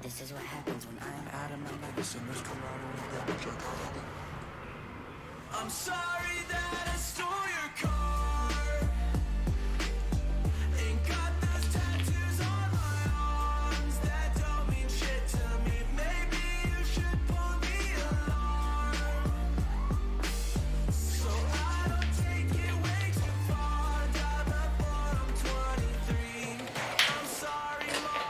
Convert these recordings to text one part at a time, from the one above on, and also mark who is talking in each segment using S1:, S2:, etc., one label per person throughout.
S1: This is what happens when I'm out of my medicine. I'm sorry that I stole your car. Ain't got those tattoos on my arms that don't mean shit to me. Maybe you should pull the alarm, so I don't take it way too far. Drive up when I'm 23. I'm sorry, Mom.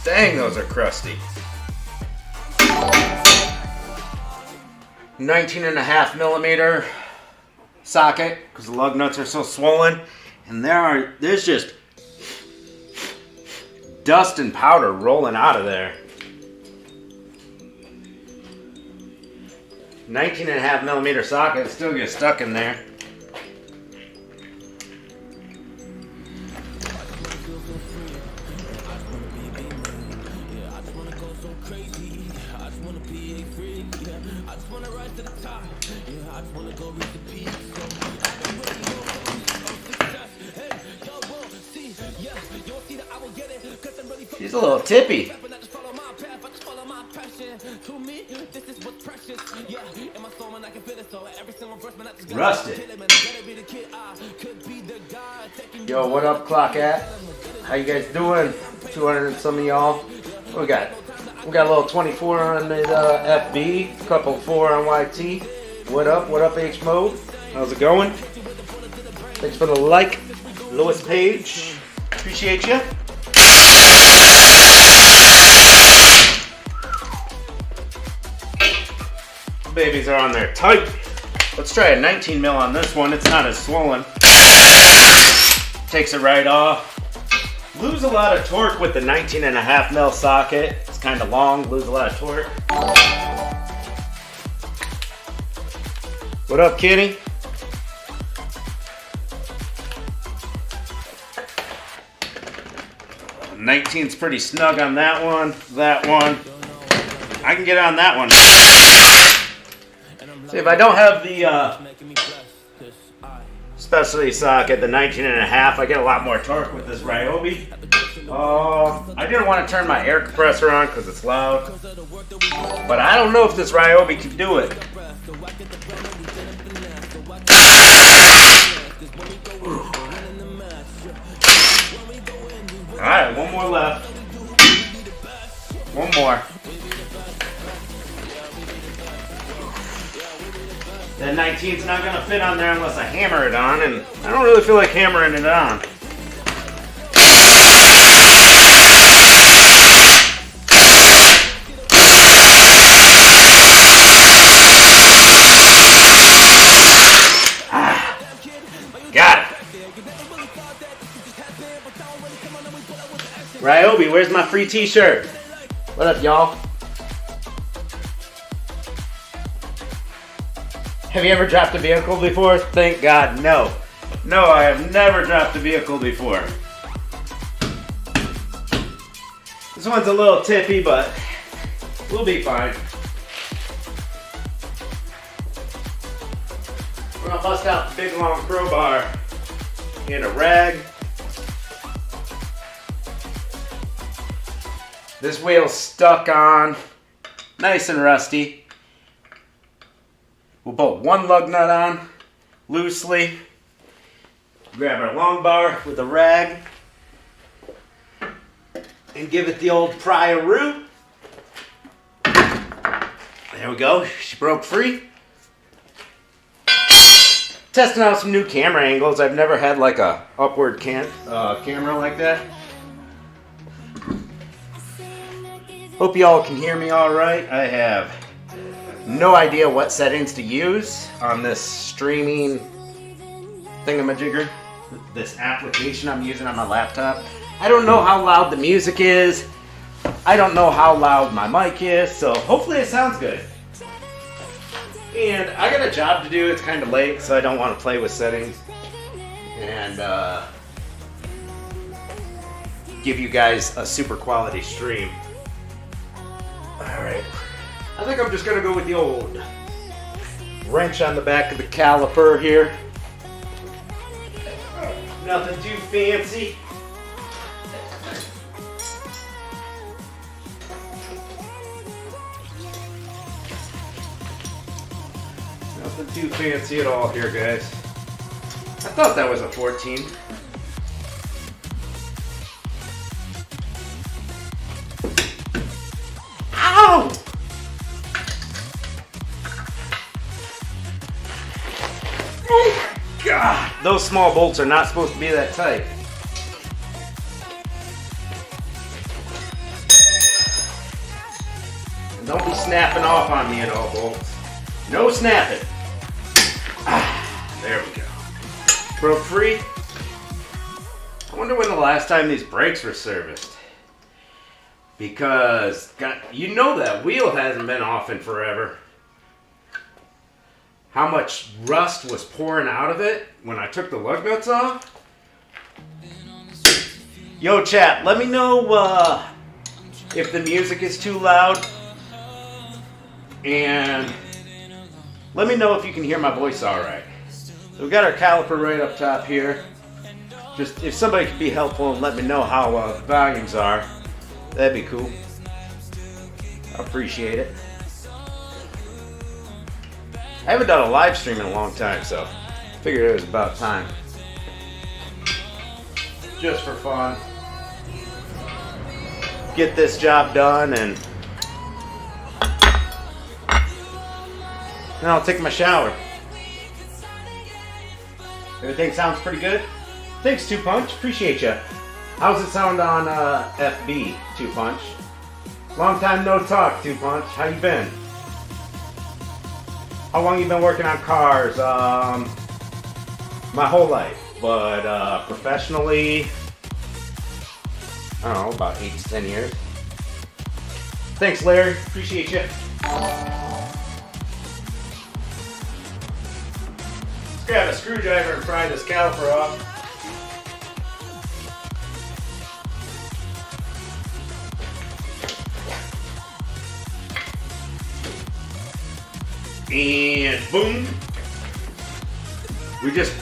S2: Dang, those are crusty. 19.5mm socket, because the lug nuts are so swollen, and there's just dust and powder rolling out of there. 19.5mm socket still gets stuck in there. She's a little tippy. Rusted. Yo, what up, Clock at? How you guys doing? 200 and some of y'all. What we got? We got a little 24 on the FB, couple 4 on YT. What up? What up, H Mode? How's it going? Thanks for the like, Lewis Page. Appreciate you. The babies are on there tight. Let's try a 19mm on this one. It's not as swollen. Takes it right off. Lose a lot of torque with the 19.5mm socket. It's kind of long, lose a lot of torque. What up, Kitty? The 19's pretty snug on that one. That one. I can get on that one. See, if I don't have the specialty socket, the 19.5, I get a lot more torque with this Ryobi. I didn't want to turn my air compressor on because it's loud, but I don't know if this Ryobi can do it. Alright, one more left. One more. That 19's not going to fit on there unless I hammer it on, and I don't really feel like hammering it on. Got it. Ryobi, where's my free t-shirt? What up, y'all? Have you ever dropped a vehicle before? Thank God, no. No, I have never dropped a vehicle before. This one's a little tippy, but we'll be fine. We're gonna bust out the big long crowbar and a rag. This wheel's stuck on, nice and rusty. We'll bolt one lug nut on loosely. Grab our long bar with a rag and give it the old pry-a-roo. There we go. She broke free. Testing out some new camera angles. I've never had like a upward camera like that. Hope y'all can hear me all right. I have no idea what settings to use on this streaming thingamajigger, this application I'm using on my laptop. I don't know how loud the music is. I don't know how loud my mic is, so hopefully it sounds good. And I got a job to do. It's kind of late, so I don't want to play with settings. And give you guys a super quality stream. Alright, I think I'm just gonna go with the old wrench on the back of the caliper here. Nothing too fancy. Nothing too fancy at all here, guys. I thought that was a 14. Ow! Oh God! Those small bolts are not supposed to be that tight. And don't be snapping off on me at all, bolts. No snapping. There we go. Broke free. I wonder when the last time these brakes were serviced. Because, you know that wheel hasn't been off in forever. How much rust was pouring out of it when I took the lug nuts off. Yo chat, let me know if the music is too loud. And let me know if you can hear my voice alright. So we got our caliper right up top here. Just if somebody could be helpful and let me know how the volumes are, that'd be cool. I appreciate it. I haven't done a live stream in a long time, so I figured it was about time. Just for fun. Get this job done and then I'll take my shower. Everything sounds pretty good? Thanks, 2Punch. Appreciate ya. How's it sound on FB, 2Punch? Long time no talk, 2Punch. How you been? How long you been working on cars? My whole life. But professionally, I don't know, about 8 to 10 years. Thanks, Larry. Appreciate you. Let's grab a screwdriver and pry this caliper off. And boom. We just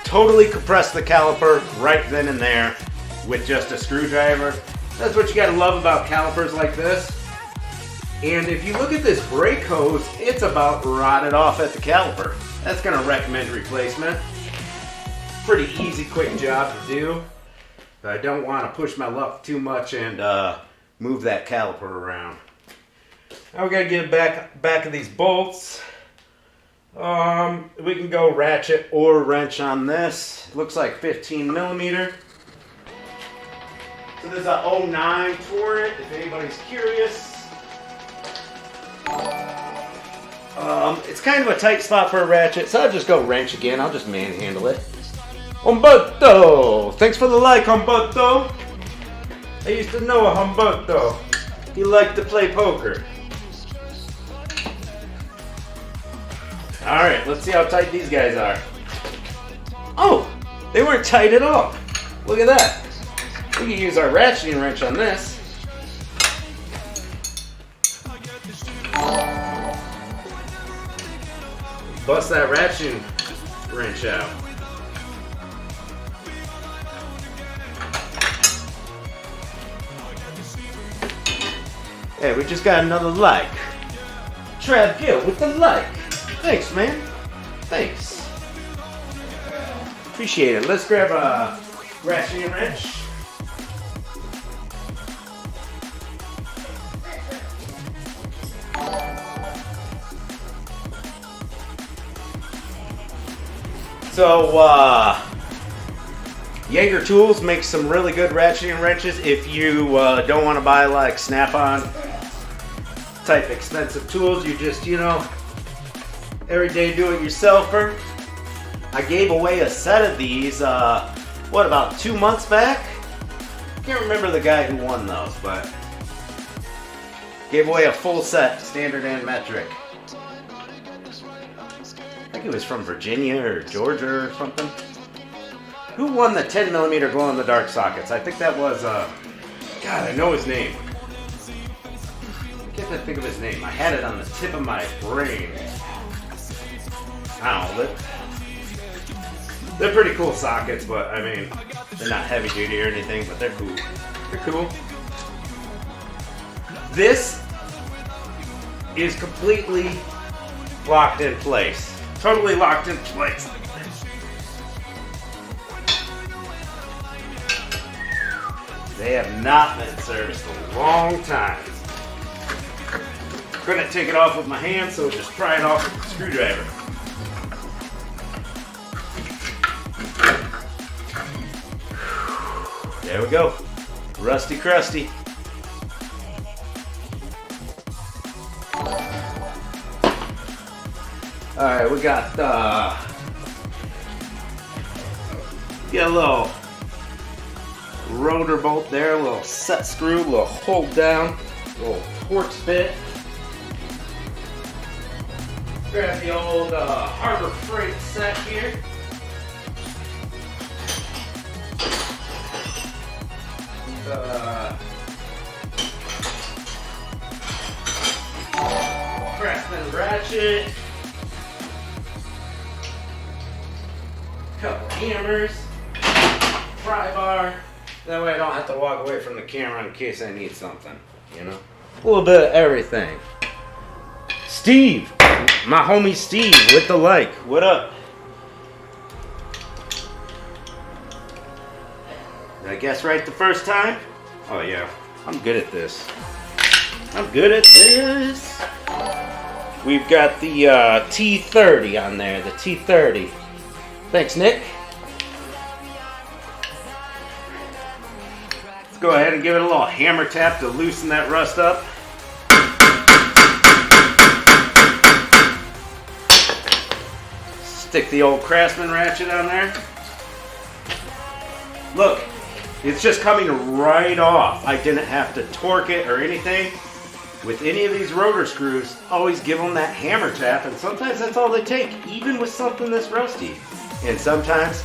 S2: totally compressed the caliper right then and there with just a screwdriver. That's what you gotta love about calipers like this. And if you look at this brake hose, it's about rotted off at the caliper. That's gonna recommend replacement. Pretty easy, quick job to do. But I don't want to push my luck too much and move that caliper around. Now we gotta get back of these bolts. We can go ratchet or wrench on this. Looks like 15 millimeter. So there's a 09 Torrent, if anybody's curious. It's kind of a tight spot for a ratchet, so I'll just go wrench again. I'll just manhandle it. Humberto! Thanks for the like, Humberto. I used to know a Humberto. He liked to play poker. Alright, let's see how tight these guys are. Oh! They weren't tight at all. Look at that. We can use our ratcheting wrench on this. Bust that ratcheting wrench out. Hey, we just got another like. Trav Gill with the like. Thanks, man. Thanks. Appreciate it. Let's grab a ratcheting wrench. So, Jaeger Tools makes some really good ratcheting wrenches. If you don't want to buy like Snap-on type expensive tools, you just, you know, everyday do-it-yourselfer. I gave away a set of these, what, about 2 months back? Can't remember the guy who won those, but gave away a full set, standard and metric. I think it was from Virginia or Georgia or something. Who won the 10mm glow-in-the-dark sockets? I think that was, God, I know his name. I can't think of his name. I had it on the tip of my brain. I don't know. They're pretty cool sockets, but I mean, they're not heavy duty or anything, but they're cool. They're cool. This is completely locked in place. Totally locked in place. They have not been serviced in a long time. Couldn't take it off with my hand, so just pry it off with a screwdriver. There we go. Rusty crusty. Alright, we got a little rotor bolt there, a little set screw, a little hold down, a little Torx bit. Grab the old Harbor Freight set here. Craftsman ratchet. Couple hammers. Pry bar. That way I don't have to walk away from the camera in case I need something, you know? A little bit of everything. Steve! My homie Steve with the like. What up? Did I guess right the first time? Oh yeah, I'm good at this. I'm good at this. We've got the T30 on there, the T30. Thanks, Nick. Let's go ahead and give it a little hammer tap to loosen that rust up. Stick the old Craftsman ratchet on there. Look, it's just coming right off. I didn't have to torque it or anything. With any of these rotor screws, always give them that hammer tap, and sometimes that's all they take, even with something this rusty. And sometimes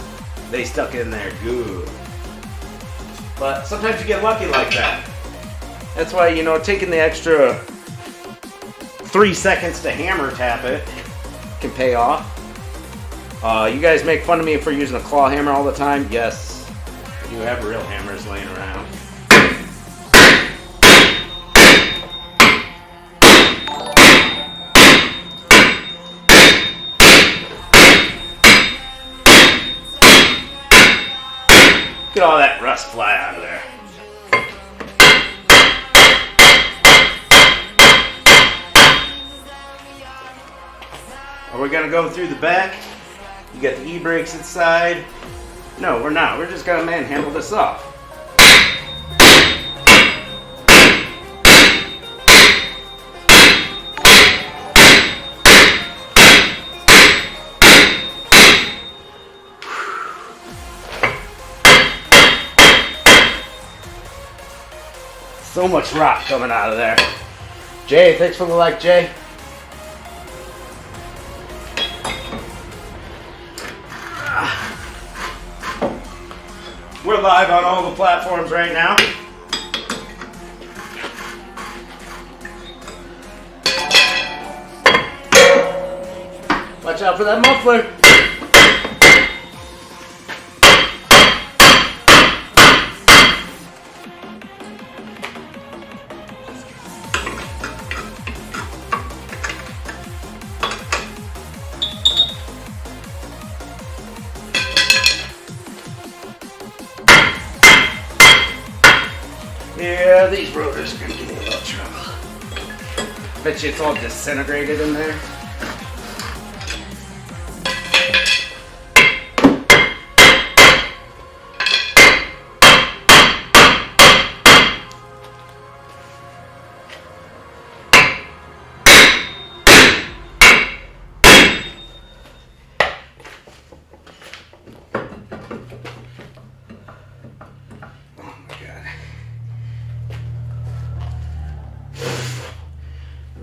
S2: they stuck in there good. But sometimes you get lucky like that. That's why, you know, taking the extra 3 seconds to hammer tap it can pay off. You guys make fun of me for using a claw hammer all the time. Yes, you have real hammers laying around. Get all that rust fly out of there. Are we gonna go through the back? You got the e-brakes inside. No, we're not. We're just gonna manhandle this off. So much rock coming out of there. Jay, thanks for the like, Jay. We're live on all the platforms right now. Watch out for that muffler. Yeah, these rotors are gonna give me a little trouble. Bet you it's all disintegrated in there.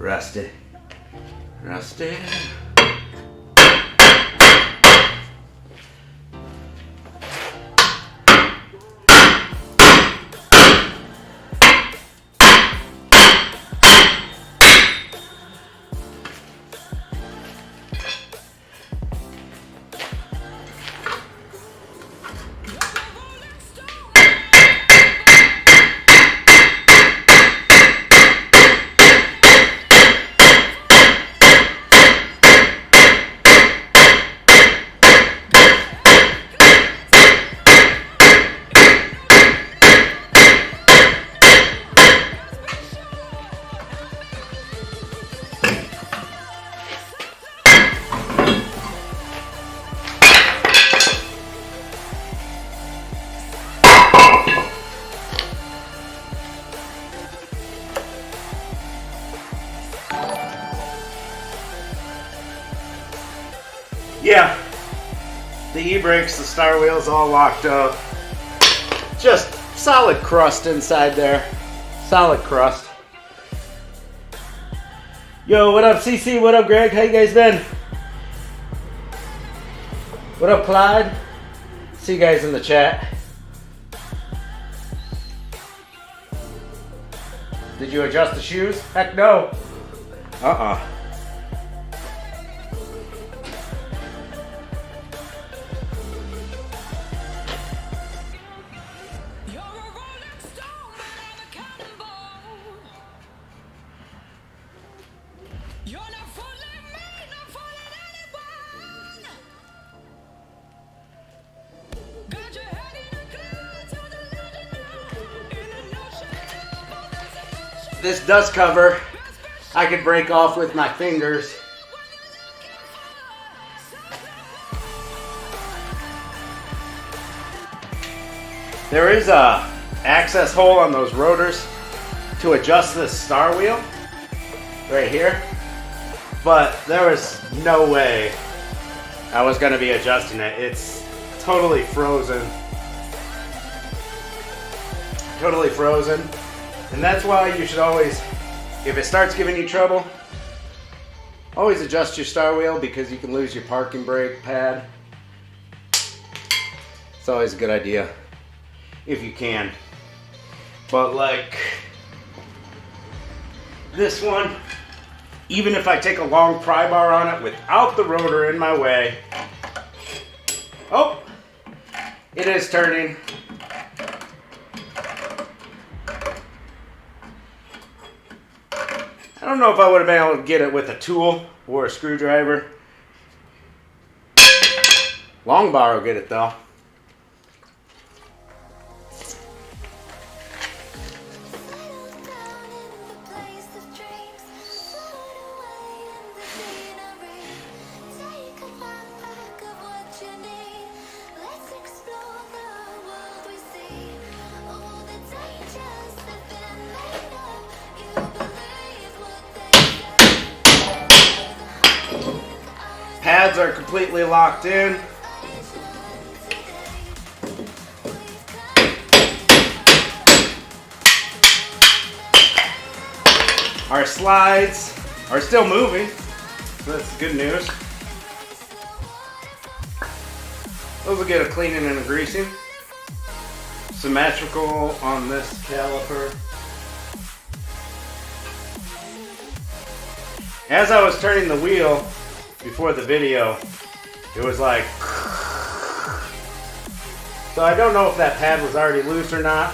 S2: Rusted. Rusted. The e-brakes, the star wheel's all locked up. Just solid crust inside there. Solid crust. Yo, what up CC? What up Greg? How you guys been? What up Clyde? See you guys in the chat. Did you adjust the shoes? Heck no. This dust cover I could break off with my fingers. There is a access hole on those rotors to adjust this star wheel right here, but there was no way I was going to be adjusting it. It's totally frozen. Totally frozen. And that's why you should always, if it starts giving you trouble, always adjust your star wheel, because you can lose your parking brake pad. It's always a good idea if you can. But like this one, even if I take a long pry bar on it without the rotor in my way, oh, it is turning. I don't know if I would have been able to get it with a tool or a screwdriver. Long bar will get it though. Pads are completely locked in. Our slides are still moving, so that's good news. Those will get a cleaning and a greasing. Symmetrical on this caliper. As I was turning the wheel before the video, it was like, so I don't know if that pad was already loose or not,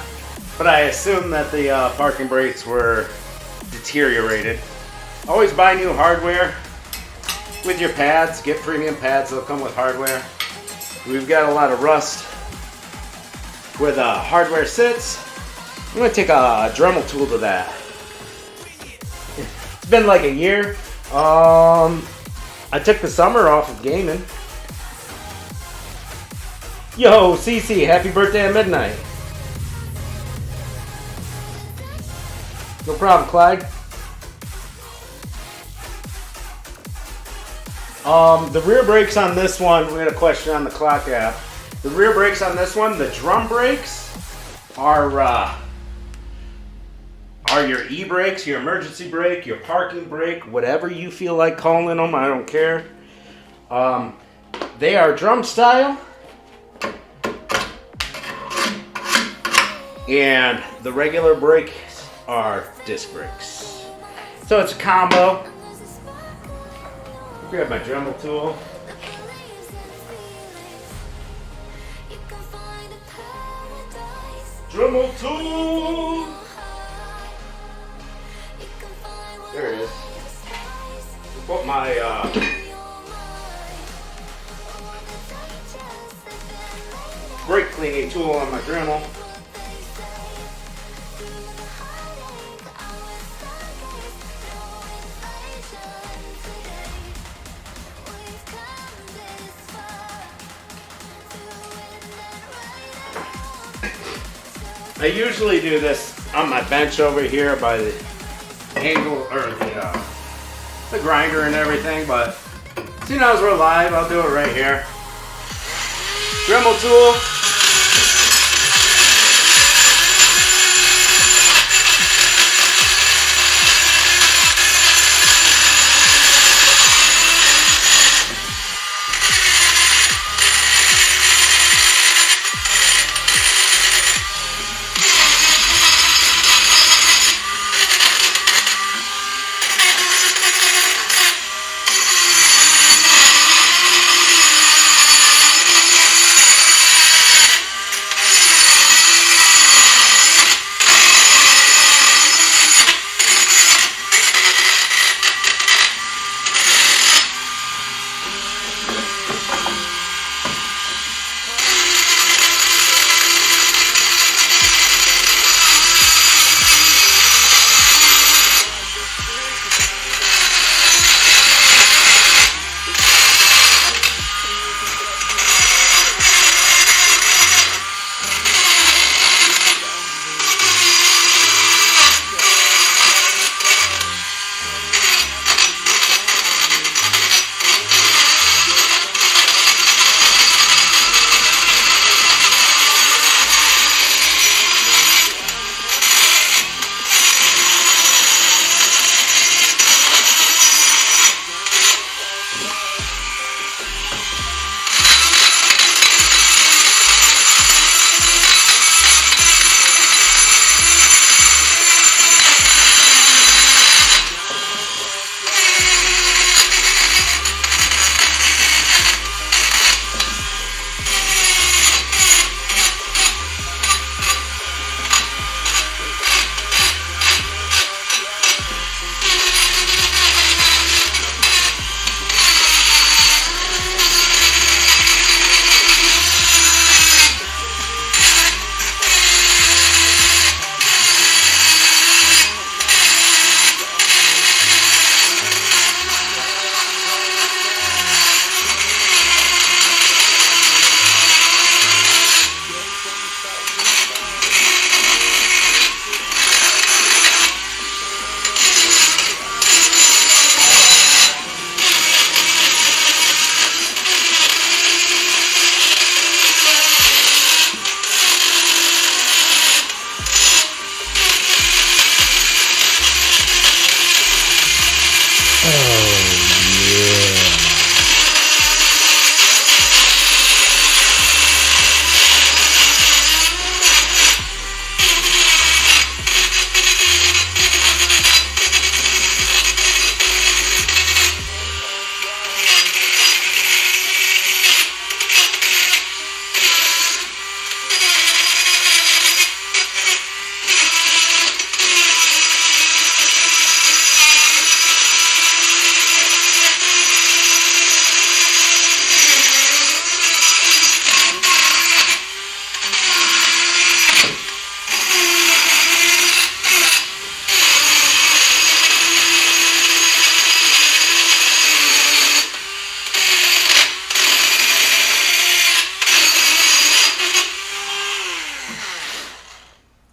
S2: but I assume that the parking brakes were deteriorated. Always buy new hardware with your pads. Get premium pads, they'll come with hardware. We've got a lot of rust where the hardware sits. I'm going to take a Dremel tool to that. It's been like a year. I took the summer off of gaming. Yo, CC, happy birthday at midnight. No problem, Clyde. The rear brakes on this one, we had a question on the clock app. The rear brakes on this one, the drum brakes are your e-brakes, your emergency brake, your parking brake, whatever you feel like calling them, I don't care. They are drum style. And the regular brakes are disc brakes. So it's a combo. Grab my Dremel tool. Dremel tool! There it is. Put my brake cleaning tool on my Dremel. I usually do this on my bench over here by the angle or the grinder and everything, but seeing as we're live, I'll do it right here. Dremel tool.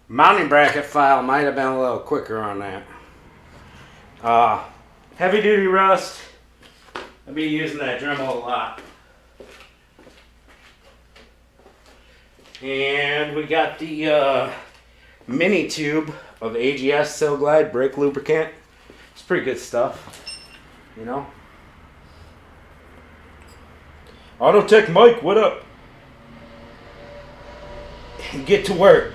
S2: Mounting bracket file might have been a little quicker on that. Heavy duty rust. I'll be using that Dremel a lot. And we got the mini tube of AGS Sil Glide brake lubricant. It's pretty good stuff, you know. Autotech Mike, what up? Get to work.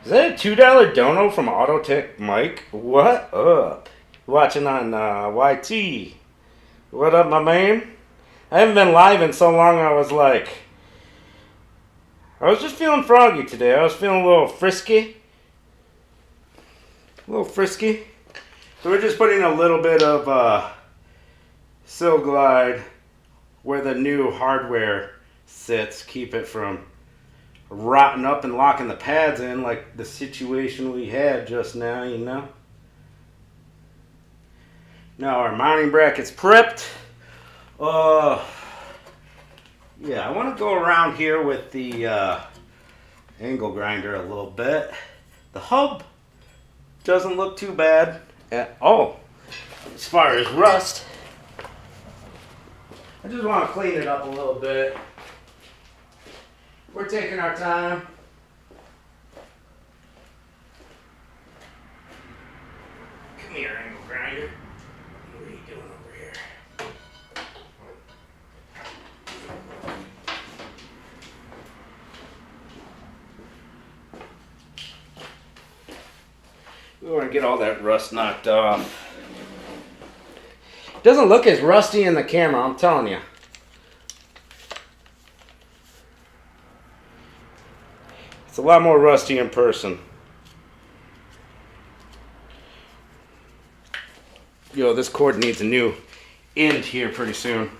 S2: Is that a $2 dono from Autotech Mike? What up? Watching on YT. What up, my man? I haven't been live in so long. I was just feeling froggy today. I was feeling a little frisky. So we're just putting a little bit of Sil Glide where the new hardware sits. Keep it from rotting up and locking the pads in like the situation we had just now, you know. Now our mounting bracket's prepped. Yeah, I want to go around here with the angle grinder a little bit. The hub doesn't look too bad at all as far as rust. I just want to clean it up a little bit. We're taking our time. Come here, angle grinder. What are you doing over here? We want to get all that rust knocked off. It doesn't look as rusty in the camera, I'm telling you. It's a lot more rusty in person. Yo, this cord needs a new end here pretty soon.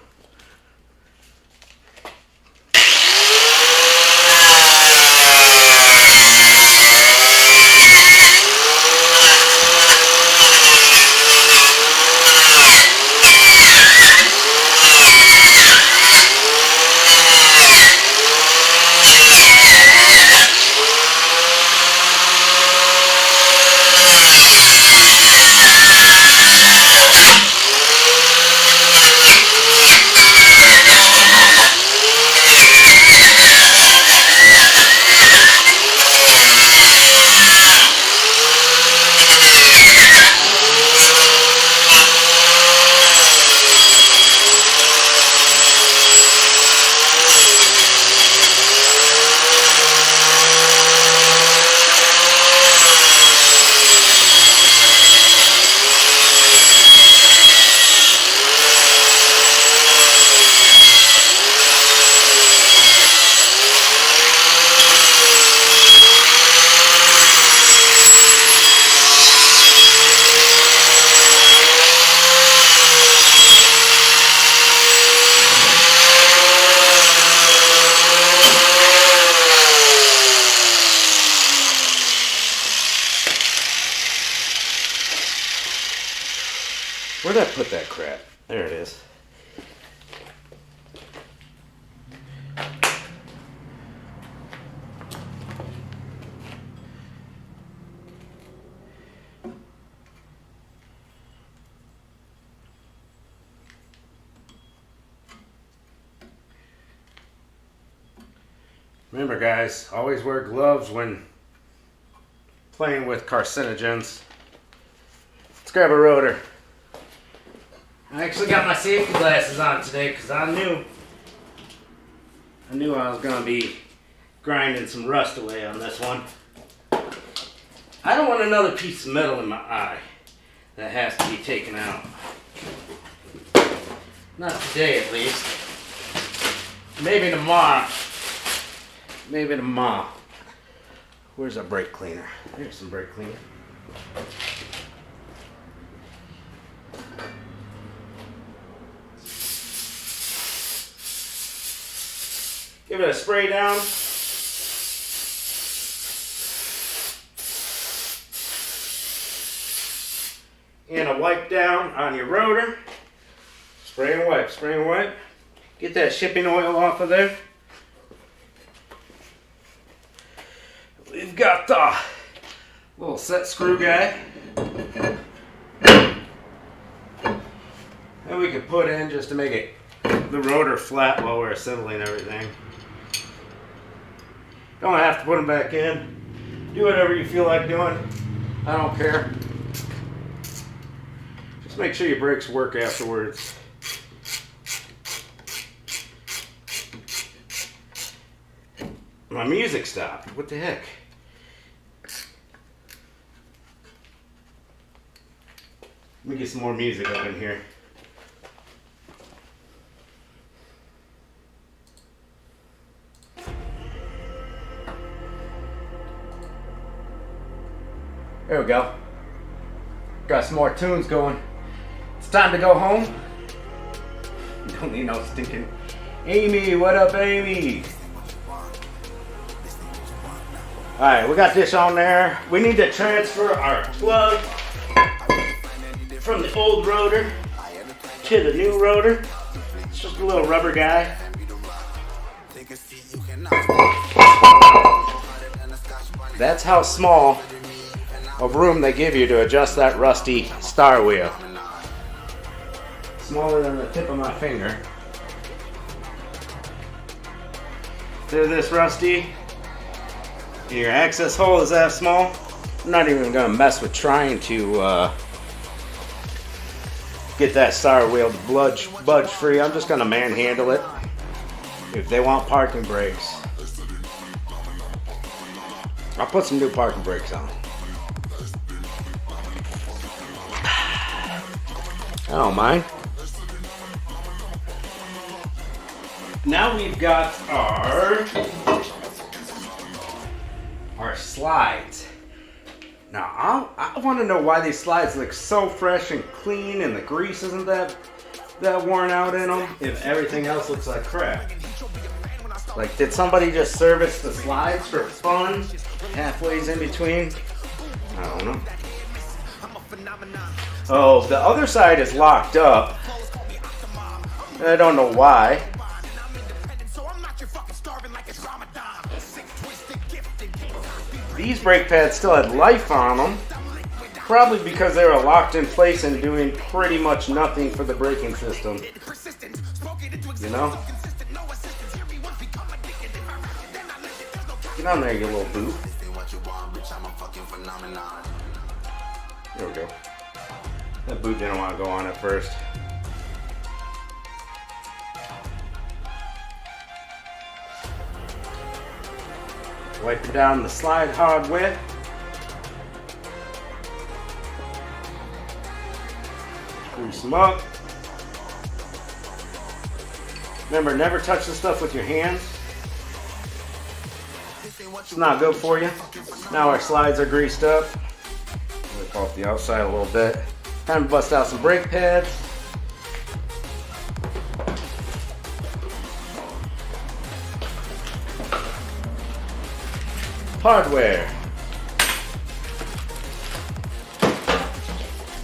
S2: Where'd I put that crap? There it is. Remember guys, always wear gloves when playing with carcinogens. Let's grab a rotor. I actually got my safety glasses on today because I knew I was going to be grinding some rust away on this one. I don't want another piece of metal in my eye that has to be taken out. Not today at least. Maybe tomorrow. Maybe tomorrow. Where's our brake cleaner? There's some brake cleaner. Give it a spray down. And a wipe down on your rotor. Spray and wipe, spray and wipe. Get that shipping oil off of there. We've got the little set screw guy. And we could put in just to make it the rotor flat while we're assembling everything. Don't have to put them back in. Do whatever you feel like doing. I don't care. Just make sure your brakes work afterwards. My music stopped. What the heck? Let me get some more music up in here. There we go. Got some more tunes going. It's time to go home. Don't need no stinking Amy. What up, Amy? Alright, we got this on there. We need to transfer our plug from the old rotor to the new rotor. It's just a little rubber guy. That's how small of room they give you to adjust that rusty star wheel. Smaller than the tip of my finger. They're this rusty. Your access hole is that small. I'm not even gonna mess with trying to get that star wheel to budge free. I'm just gonna manhandle it. If they want parking brakes, I'll put some new parking brakes on. I don't mind. Now we've got our slides. Now I want to know why these slides look so fresh and clean and the grease isn't that worn out in them if everything else looks like crap. Like, did somebody just service the slides for fun halfway in between? I don't know. Oh, the other side is locked up. I don't know why. These brake pads still had life on them. Probably because they were locked in place and doing pretty much nothing for the braking system. You know? Get on there, you little boot. There we go. That boot didn't want to go on at first. Wiping down the slide hard wet. Grease them up. Remember, never touch the stuff with your hands. It's not good for you. Now our slides are greased up. Rip off the outside a little bit. Time to bust out some brake pads. Hardware.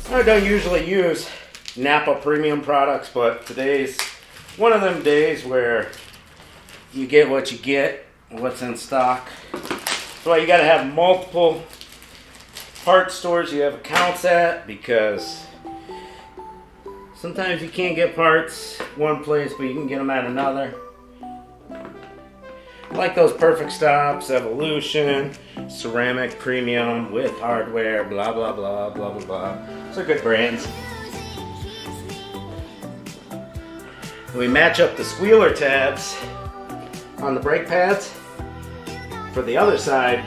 S2: I don't usually use Napa premium products, but today's one of them days where you get what you get, what's in stock. That's why you gotta have multiple parts stores you have accounts at, because sometimes you can't get parts one place, but you can get them at another. Like those Perfect Stops, Evolution, Ceramic Premium with hardware, blah blah blah blah blah blah. Those are good brands. We match up the squealer tabs on the brake pads. For the other side,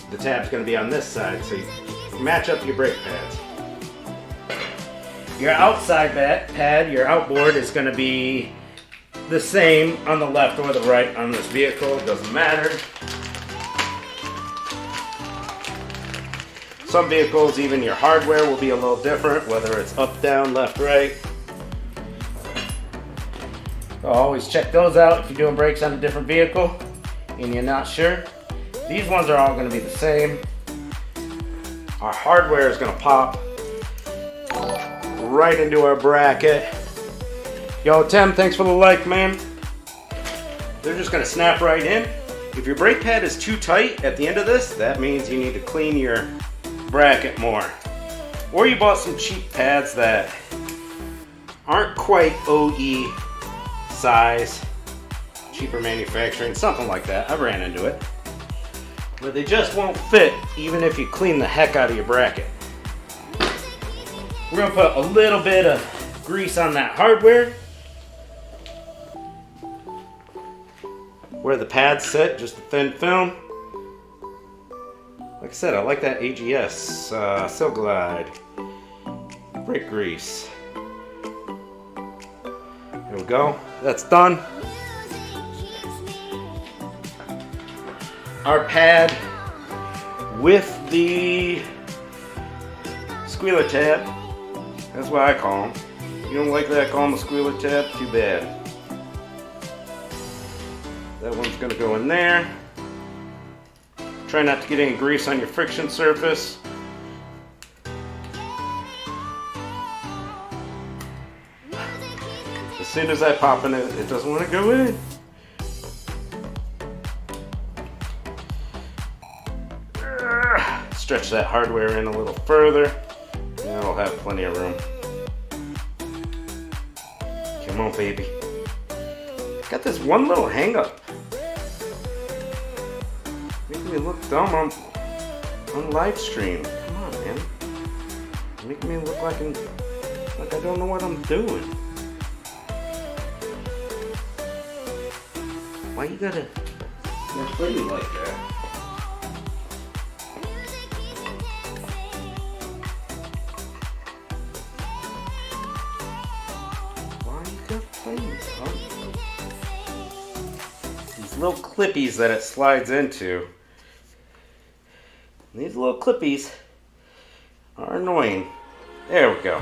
S2: the tab's going to be on this side, so you match up your brake pads. Your outside pad, your outboard, is going to be the same on the left or the right on this vehicle. It doesn't matter. Some vehicles, even your hardware will be a little different, whether it's up, down, left, right. So always check those out if you're doing brakes on a different vehicle and you're not sure. These ones are all going to be the same. Our hardware is going to pop right into our bracket. Yo, Tim, thanks for the like, man. They're just going to snap right in. If your brake pad is too tight at the end of this, that means you need to clean your bracket more. Or you bought some cheap pads that aren't quite OE size, cheaper manufacturing, something like that. I ran into it. But they just won't fit even if you clean the heck out of your bracket. We're going to put a little bit of grease on that hardware. Where the pads sit, just a thin film. Like I said, I like that AGS Silglide brake grease. There we go. That's done. Our pad with the squealer tab. That's what I call them. You don't like that, call them a squealer tab? Too bad. That one's going to go in there. Try not to get any grease on your friction surface. As soon as I pop in it, it doesn't want to go in. Stretch that hardware in a little further, and it'll have plenty of room. Come on, baby. Got this one little hang up. Making me look dumb on live stream. Come on, man. Making me look like I don't know what I'm doing. Why you gotta play me like that? Why you gotta play me, huh? These little clippies that it slides into. These little clippies are annoying. There we go.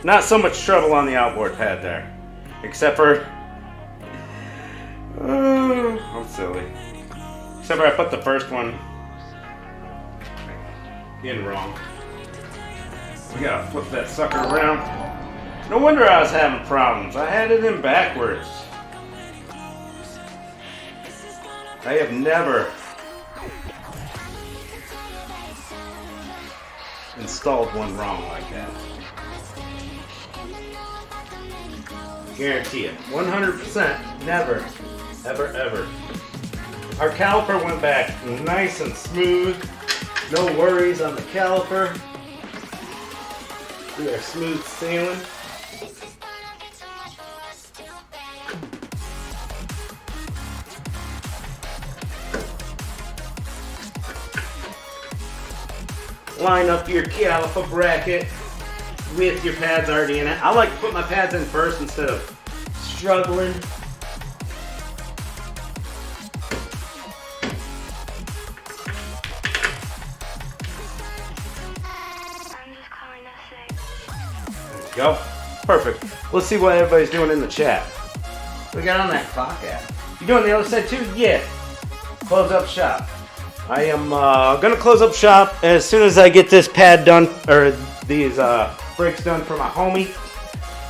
S2: Not so much trouble on the outboard pad there. Except for... I'm silly. Except for I put the first one in wrong. We gotta flip that sucker around. No wonder I was having problems. I had it in backwards. I have never installed one wrong like that. Guarantee it. 100%. Never. Ever, ever. Our caliper went back nice and smooth. No worries on the caliper. We are smooth sailing. Line up your caliper bracket with your pads already in it. I like to put my pads in first instead of struggling. There we go. Perfect. Let's see what everybody's doing in the chat. We got on that clock app. You doing the other side too? Yeah. Close up shop. I am gonna close up shop as soon as I get this pad done, or these brakes done for my homie.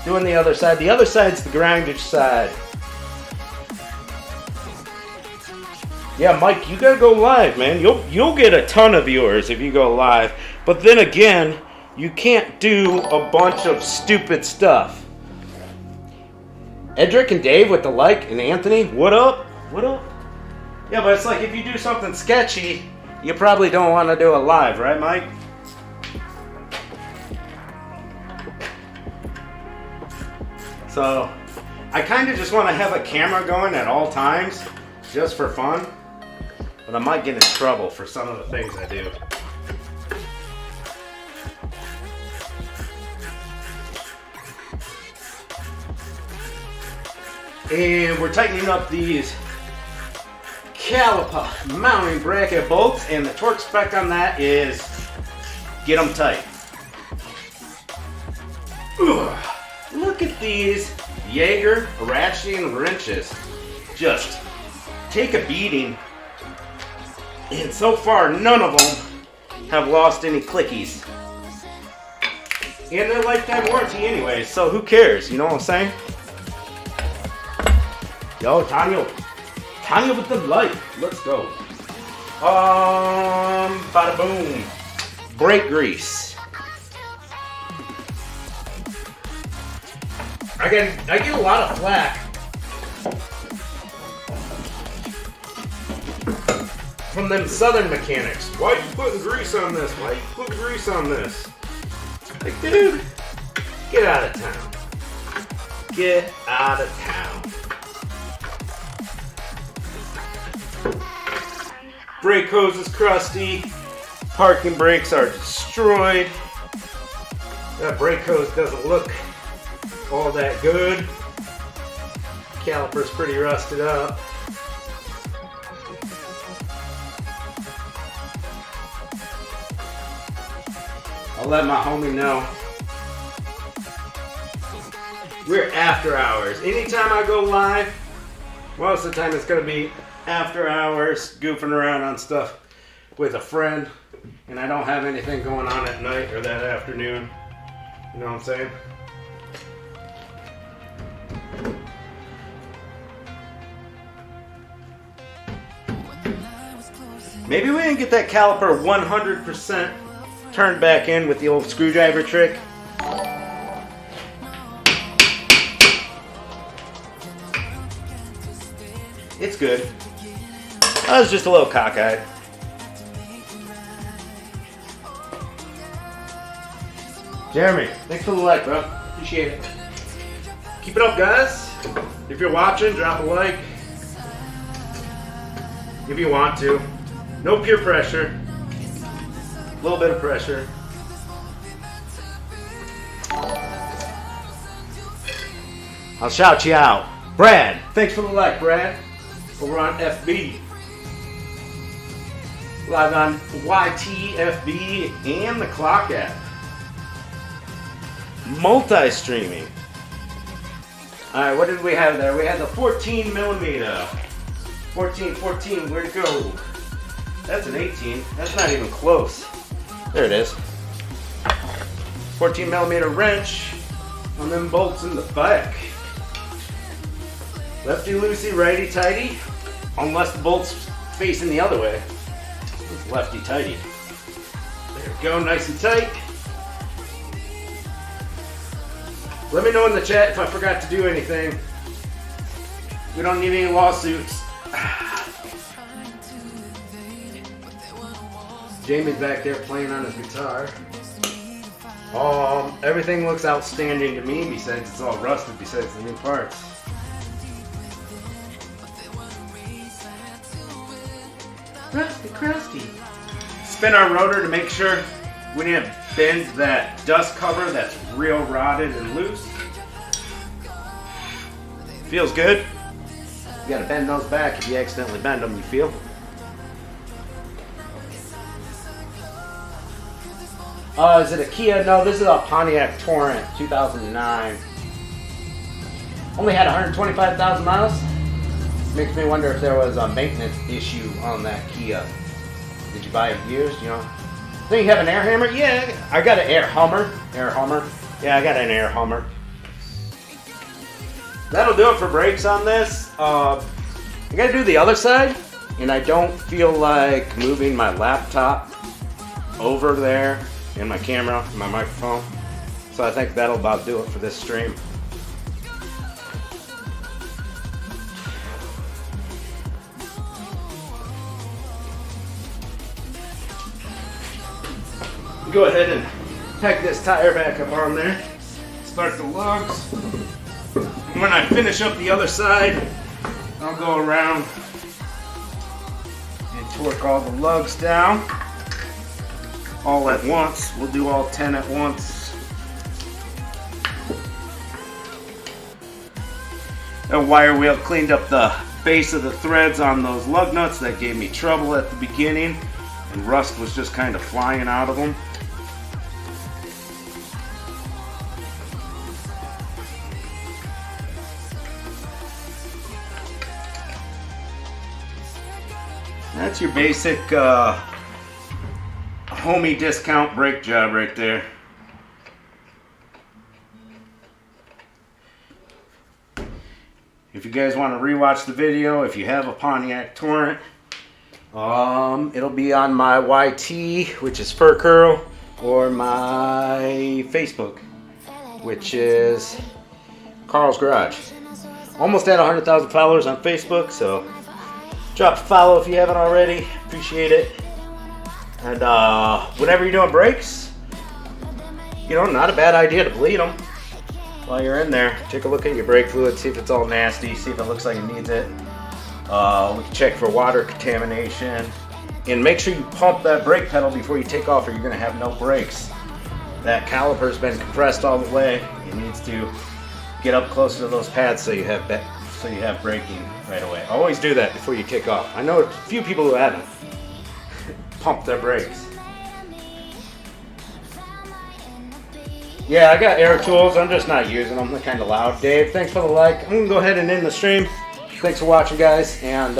S2: Doing the other side. The other side's the grindage side. Yeah, Mike, you gotta go live, man. You'll get a ton of viewers if you go live. But then again, you can't do a bunch of stupid stuff. Edric and Dave with the like, and Anthony, what up? What up? Yeah, but it's like if you do something sketchy, you probably don't want to do it live, right, Mike? So, I kind of just want to have a camera going at all times, just for fun. But I might get in trouble for some of the things I do. And we're tightening up these caliper mounting bracket bolts, and the torque spec on that is get them tight. Ugh. Look at these Jaeger ratcheting wrenches. Just take a beating, and so far none of them have lost any clickies. And they're lifetime warranty anyway, so who cares, you know what I'm saying? Yo, Tanya with the light. Let's go. Bada boom. Brake grease. I get a lot of flack from them southern mechanics. Why are you putting grease on this? Why are you putting grease on this? Like, dude, get out of town. Get out of town. Brake hose is crusty. Parking brakes are destroyed. That brake hose doesn't look all that good. Caliper's pretty rusted up. I'll let my homie know. We're after hours. Anytime I go live, most of the time it's going to be after hours, goofing around on stuff with a friend, and I don't have anything going on at night or that afternoon. You know what I'm saying? Maybe we didn't get that caliper 100% turned back in with the old screwdriver trick. It's good. I was just a little cockeyed. Jeremy, thanks for the like, bro. Appreciate it. Keep it up, guys. If you're watching, drop a like. If you want to. No peer pressure. A little bit of pressure. I'll shout you out. Brad, thanks for the like, Brad. Over on FB. Live on YTFB and the Clock app. Multi-streaming. Alright, what did we have there? We had the 14 millimeter. 14, where'd it go? That's an 18. That's not even close. There it is. 14 millimeter wrench on them bolts in the back. Lefty loosey, righty tighty. Unless the bolt's facing the other way. It's lefty tighty. There we go, nice and tight. Let me know in the chat if I forgot to do anything. We don't need any lawsuits. Jamie's back there playing on his guitar. Everything looks outstanding to me besides it's all rusted besides the new parts. Rusty, crusty. Spin our rotor to make sure we didn't bend that dust cover that's real rotted and loose. Feels good. You gotta bend those back if you accidentally bend them, you feel? Is it a Kia? No, this is a Pontiac Torrent 2009. Only had 125,000 miles. Makes me wonder if there was a maintenance issue on that Kia. Did you buy it used, you know? Think you have an air hammer? Yeah, I got an air Hummer. Yeah, I got an air Hummer. That'll do it for brakes on this. I gotta do the other side, and I don't feel like moving my laptop over there, and my camera, and my microphone. So I think that'll about do it for this stream. Go ahead and pack this tire back up on there. Start the lugs. When I finish up the other side, I'll go around and torque all the lugs down all at once. We'll do all 10 at once. That wire wheel cleaned up the base of the threads on those lug nuts. That gave me trouble at the beginning, and rust was just kind of flying out of them. That's your basic homey discount brake job right there. If you guys want to rewatch the video, if you have a Pontiac Torrent, it'll be on my YT, which is Fur Curl, or my Facebook, which is Carl's Garage. Almost at 100,000 followers on Facebook, so drop a follow if you haven't already. Appreciate it. And whenever you're doing brakes, you know, not a bad idea to bleed them while you're in there. Take a look at your brake fluid, see if it's all nasty, see if it looks like it needs it. We can check for water contamination. And make sure you pump that brake pedal before you take off, or you're going to have no brakes. That caliper's been compressed all the way. It needs to get up closer to those pads so you have braking right away. Always do that before you kick off. I know a few people who haven't pumped their brakes. Yeah, I got air tools. I'm just not using them. They're kind of loud. Dave, thanks for the like. I'm going to go ahead and end the stream. Thanks for watching, guys, and